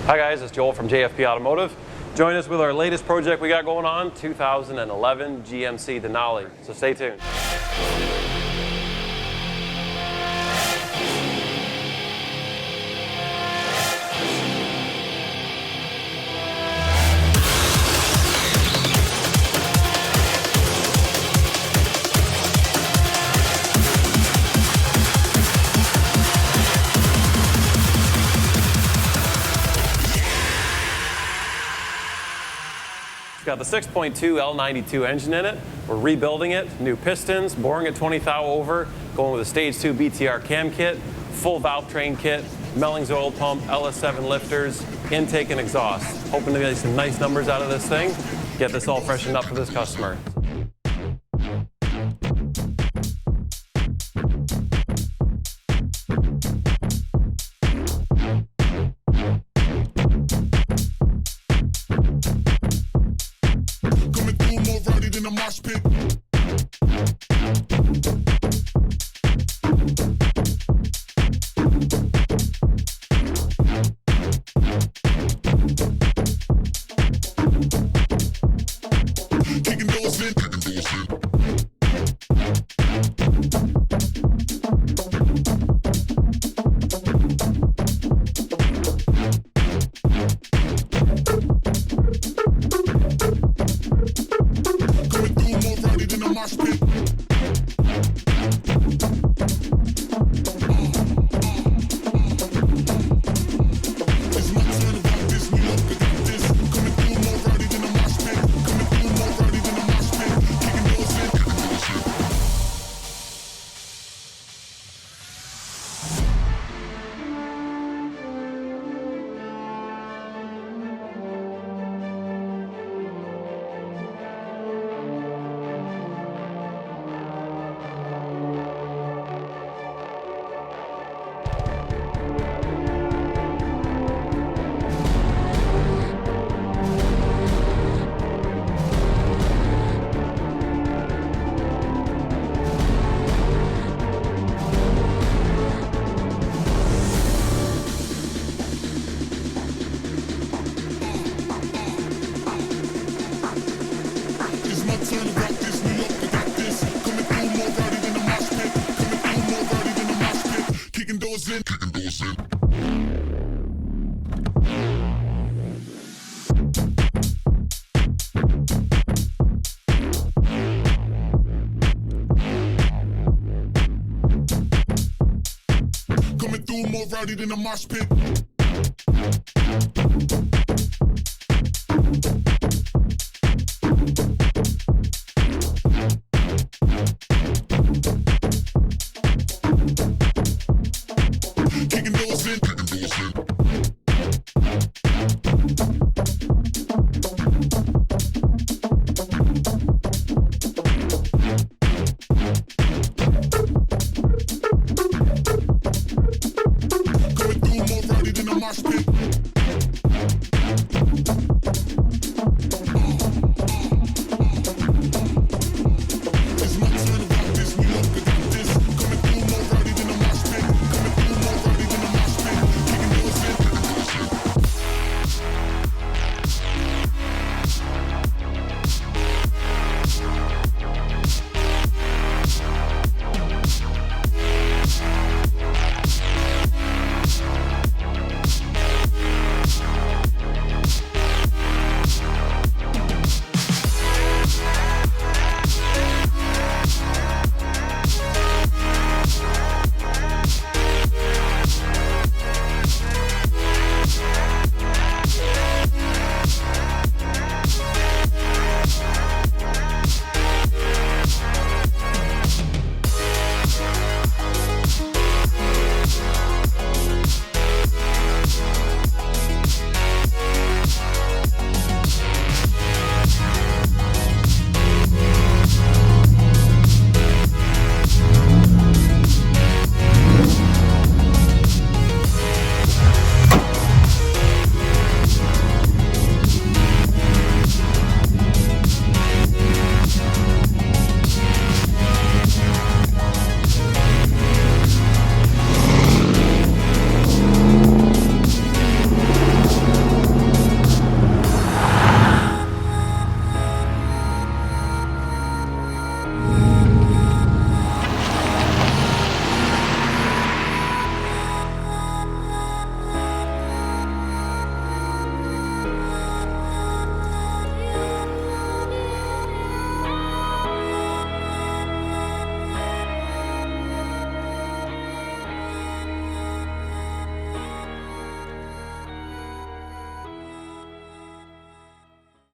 Hi guys, it's Joel from JFP Automotive. Join us with our latest project we got going on, 2011 GMC Denali. So stay tuned. It's got the 6.2 L92 engine in it. We're rebuilding it, new pistons, boring it 20 thou over, going with a stage 2 BTR cam kit, full valve train kit, Mellings oil pump, LS7 lifters, intake and exhaust. Hoping to get some nice numbers out of this thing, get this all freshened up for this customer. In a mosh pit. Kicking doors in. Mosh pit. It's my turn to rock this, New York, I got this. Coming through more rowdy than a mosh pit. Coming through more rowdy than a mosh pit. Kicking doors in. Turn to rock this, New York, I got this. Coming through more rowdy than a mosh pit. Coming through more rowdy than a mosh pit. Kicking doors in. Kicking doors in. Coming through more rowdy than a mosh pit. Kicking doors in. Kicking doors in. Coming through more rowdy than a mosh pit.